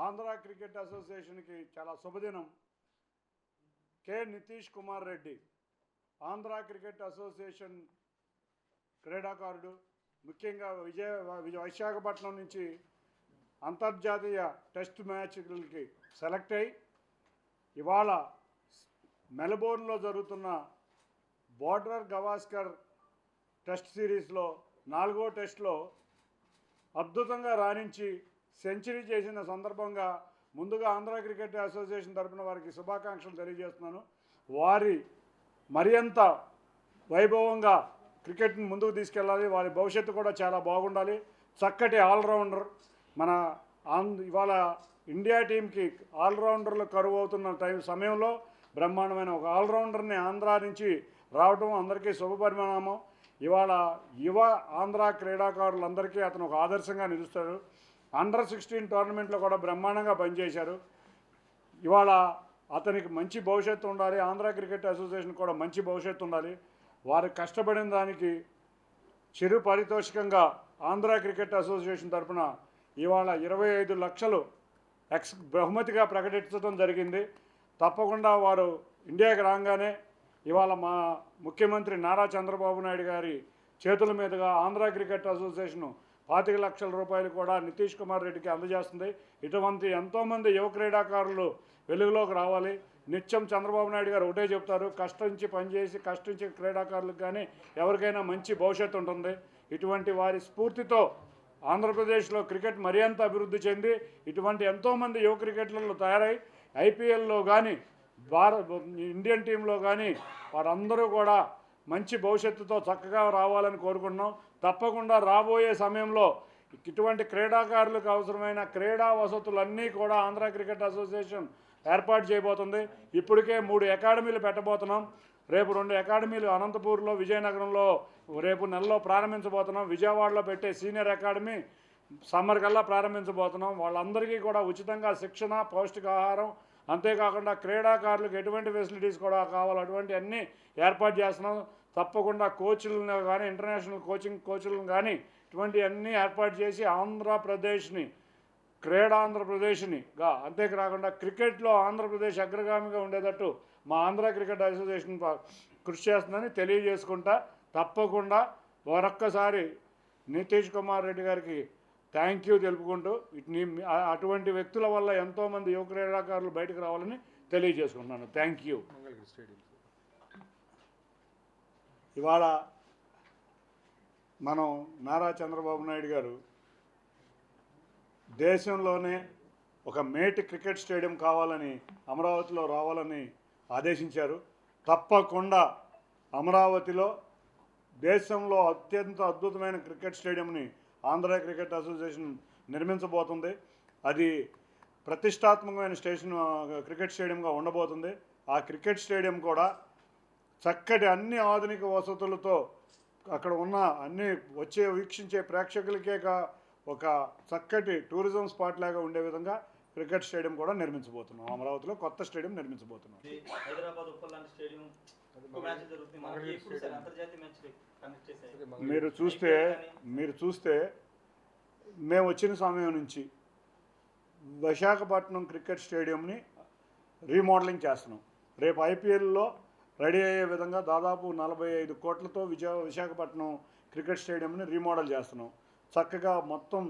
Andhra cricket అసోసియేషన్కి చాలా శుభదినం. K Nitish Kumar Reddy Andhra cricket association క్రీడాకారుడు. ముఖ్యంగా విశాఖపట్నం నుంచి అంతర్జాతీయ టెస్ట్ మ్యాచ్లకి సెలెక్ట్ అయ్యి ఇవాళ మెల్బోర్న్లో జరుగుతున్న బోర్డర్ గవాస్కర్ టెస్ట్ సిరీస్లో 4వ టెస్ట్లో అద్భుతంగా రాణించి సెంచరీ చేసిన సందర్భంగా ముందుగా ఆంధ్ర క్రికెట్ అసోసియేషన్ తరఫున వారికి శుభాకాంక్షలు తెలియజేస్తున్నాను. వారి మరింత వైభవంగా క్రికెట్ని ముందుకు తీసుకెళ్ళాలి. వారి భవిష్యత్తు కూడా చాలా బాగుండాలి. చక్కటి ఆల్రౌండర్. మన ఇవాళ ఇండియా టీంకి ఆల్రౌండర్లు కరువు అవుతున్న సమయంలో బ్రహ్మాండమైన ఒక ఆల్రౌండర్ని ఆంధ్ర నుంచి రావడం అందరికీ శుభపరిణామం. ఇవాళ యువ ఆంధ్ర క్రీడాకారులందరికీ అతను ఒక ఆదర్శంగా నిలుస్తాడు. అండర్-16 టోర్నమెంట్లో కూడా బ్రహ్మాండంగా పనిచేశారు. ఇవాళ అతనికి మంచి భవిష్యత్తు ఉండాలి. ఆంధ్ర క్రికెట్ అసోసియేషన్ కూడా మంచి భవిష్యత్తు ఉండాలి. వారు కష్టపడిన దానికి చిరు పారితోషికంగా ఆంధ్ర క్రికెట్ అసోసియేషన్ తరఫున ఇవాళ 25 లక్షలు బహుమతిగా ప్రకటించడం జరిగింది. తప్పకుండా వారు ఇండియాకి రాగానే ఇవాళ మా ముఖ్యమంత్రి నారా చంద్రబాబు నాయుడు గారి చేతుల మీదుగా ఆంధ్ర క్రికెట్ అసోసియేషన్ 25 లక్షల రూపాయలు కూడా నితీష్ కుమార్ రెడ్డికి అందజేస్తుంది. ఇటువంటి ఎంతోమంది యువ క్రీడాకారులు వెలుగులోకి రావాలి. నిత్యం చంద్రబాబు నాయుడు గారు ఒకటే చెప్తారు, కష్టించి పనిచేసి కష్టించే క్రీడాకారులకు కానీ ఎవరికైనా మంచి భవిష్యత్తు ఉంటుంది. ఇటువంటి వారి స్ఫూర్తితో ఆంధ్రప్రదేశ్లో క్రికెట్ మరింత అభివృద్ధి చెంది ఇటువంటి ఎంతోమంది యువ క్రికెటర్లు తయారై ఐపీఎల్లో కానీ ఇండియన్ టీంలో కానీ వారందరూ కూడా మంచి భవిష్యత్తుతో చక్కగా రావాలని కోరుకుంటున్నాం. తప్పకుండా రాబోయే సమయంలో ఇటువంటి క్రీడాకారులకు అవసరమైన క్రీడా వసతులన్నీ కూడా ఆంధ్ర క్రికెట్ అసోసియేషన్ ఏర్పాటు చేయబోతుంది. ఇప్పటికే 3 అకాడమీలు పెట్టబోతున్నాం. రేపు 2 అకాడమీలు అనంతపూర్లో, విజయనగరంలో రేపు నెలలో ప్రారంభించబోతున్నాం. విజయవాడలో పెట్టే సీనియర్ అకాడమీ సమ్మర్ కల్లా ప్రారంభించబోతున్నాం. వాళ్ళందరికీ కూడా ఉచితంగా శిక్షణ, పౌష్టికాహారం, అంతేకాకుండా క్రీడాకారులకు ఎటువంటి ఫెసిలిటీస్ కూడా కావాలి అటువంటి అన్నీ ఏర్పాటు చేస్తున్నాం. తప్పకుండా కోచ్లను కానీ ఇంటర్నేషనల్ కోచ్లను కానీ ఇటువంటి అన్నీ ఏర్పాటు చేసి ఆంధ్రప్రదేశ్ని ఆంధ్రప్రదేశ్నిగా అంతేకాకుండా క్రికెట్లో ఆంధ్రప్రదేశ్ అగ్రగామిగా ఉండేటట్టు మా ఆంధ్ర క్రికెట్ అసోసియేషన్ కృషి చేస్తుందని తెలియజేసుకుంటా. తప్పకుండా మరొక్కసారి నితీష్ కుమార్ రెడ్డి గారికి థ్యాంక్ యూ తెలుపుకుంటూ అటువంటి వ్యక్తుల వల్ల ఎంతోమంది యువ క్రీడాకారులు బయటకు రావాలని తెలియజేసుకుంటున్నాను. Thank you. ఇవాళ మనం నారా చంద్రబాబు నాయుడు గారు దేశంలోనే ఒక మేటి క్రికెట్ స్టేడియం కావాలని అమరావతిలో రావాలని ఆదేశించారు. తప్పకుండా అమరావతిలో దేశంలో అత్యంత అద్భుతమైన క్రికెట్ స్టేడియంని ఆంధ్ర క్రికెట్ అసోసియేషన్ నిర్మించబోతుంది. అది ప్రతిష్టాత్మకమైన క్రికెట్ స్టేడియంగా ఉండబోతుంది. ఆ క్రికెట్ స్టేడియం కూడా చక్కటి అన్ని ఆధునిక వసతులతో అక్కడ ఉన్న అన్ని వీక్షించే ప్రేక్షకులకే ఒక చక్కటి టూరిజం స్పాట్ లాగా ఉండే విధంగా క్రికెట్ స్టేడియం కూడా నిర్మించబోతున్నాం. అమరావతిలో కొత్త స్టేడియం నిర్మించబోతున్నాం. మీరు చూస్తే మేము వచ్చిన సమయం నుంచి విశాఖపట్నం క్రికెట్ స్టేడియంని రీమోడలింగ్ చేస్తున్నాం. రేపు ఐపీఎల్లో రెడీ అయ్యే విధంగా దాదాపు 45 కోట్లతో విశాఖపట్నం క్రికెట్ స్టేడియంని రీమోడల్ చేస్తున్నాం. చక్కగా మొత్తం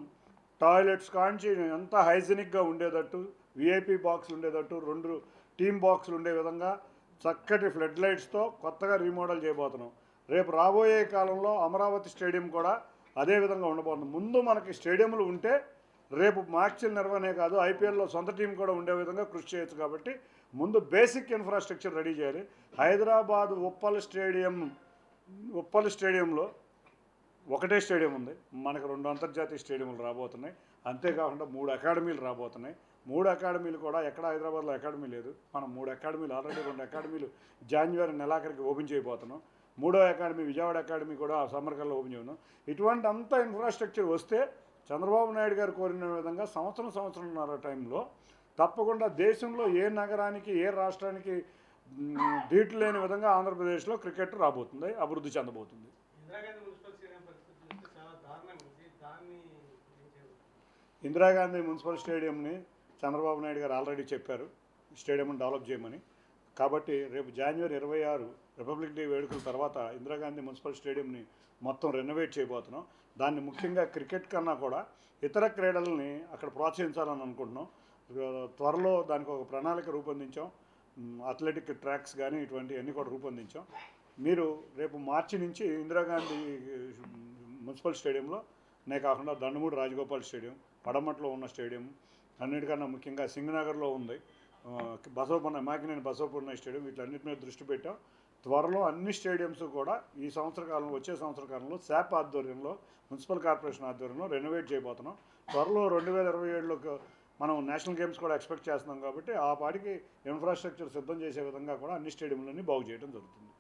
టాయిలెట్స్ కాంచి ఎంత హైజీనిక్గా ఉండేటట్టు, విఐపి బాక్సులు ఉండేటట్టు, 2 టీమ్ బాక్సులు ఉండే విధంగా చక్కటి ఫ్లడ్ లైట్స్తో కొత్తగా రీమోడల్ చేయబోతున్నాం. రేపు రాబోయే కాలంలో అమరావతి స్టేడియం కూడా అదే విధంగా ఉండబోతుంది. ముందు మనకి స్టేడియంలు ఉంటే రేపు మ్యాచ్ల నిర్వహణే కాదు ఐపీఎల్లో సొంత టీం కూడా ఉండే విధంగా కృషి చేయొచ్చు. కాబట్టి ముందు బేసిక్ ఇన్ఫ్రాస్ట్రక్చర్ రెడీ చేయాలి. హైదరాబాద్ ఉప్పల్ స్టేడియంలో ఒకటే స్టేడియం ఉంది. మనకు 2 అంతర్జాతీయ స్టేడియంలు రాబోతున్నాయి. అంతేకాకుండా 3 అకాడమీలు రాబోతున్నాయి. 3 అకాడమీలు కూడా ఎక్కడ హైదరాబాద్లో అకాడమీ లేదు. మనం 3 అకాడమీలు ఆల్రెడీ 2 అకాడమీలు జనవరి నెలాఖరికి ఓపెన్ చేయబోతున్నాం. 3వ అకాడమీ విజయవాడ అకాడమీ కూడా సమ్మర్ కల్లా ఓపెన్ చేయను. ఇటువంటి అంత ఇన్ఫ్రాస్ట్రక్చర్ వస్తే చంద్రబాబు నాయుడు గారు కోరిన విధంగా సంవత్సరంన్నర టైంలో తప్పకుండా దేశంలో ఏ నగరానికి ఏ రాష్ట్రానికి ధీటు లేని విధంగా ఆంధ్రప్రదేశ్లో క్రికెట్ రాబోతుంది, అభివృద్ధి చెందబోతుంది. ఇందిరాగాంధీ మున్సిపల్ స్టేడియంని చంద్రబాబు నాయుడు గారు ఆల్రెడీ చెప్పారు స్టేడియంను డెవలప్ చేయమని. కాబట్టి రేపు జనవరి 26 రిపబ్లిక్ డే వేడుకల తర్వాత ఇందిరాగాంధీ మున్సిపల్ స్టేడియంని మొత్తం రెనోవేట్ చేయబోతున్నాం. దాన్ని ముఖ్యంగా క్రికెట్ కన్నా కూడా ఇతర క్రీడలని అక్కడ ప్రోత్సహించాలని అనుకుంటున్నాం. త్వరలో దానికి ఒక ప్రణాళిక రూపొందించాం. అథ్లెటిక్ ట్రాక్స్ కానీ ఇటువంటివన్నీ కూడా రూపొందించాం. మీరు రేపు మార్చి నుంచి ఇందిరాగాంధీ మున్సిపల్ స్టేడియంలో కాకుండా దండమూడి రాజగోపాల్ స్టేడియం, పడమట్లో ఉన్న స్టేడియం, అన్నిటికన్నా ముఖ్యంగా సింగనగర్లో ఉంది మాకినేని బసవపున్నయ్య స్టేడియం, వీటన్నిటి మీద దృష్టి పెట్టాం. త్వరలో అన్ని స్టేడియంస్ కూడా వచ్చే సంవత్సర కాలంలో శాప్ ఆధ్వర్యంలో, మున్సిపల్ కార్పొరేషన్ ఆధ్వర్యంలో రెనోవేట్ చేయబోతున్నాం. త్వరలో 2027లో మనం నేషనల్ గేమ్స్ కూడా ఎక్స్పెక్ట్ చేస్తున్నాం. కాబట్టి ఆ పాటికి ఇన్ఫ్రాస్ట్రక్చర్ సిద్ధం చేసే విధంగా కూడా అన్ని స్టేడియంలన్నీ బాగు చేయడం జరుగుతుంది.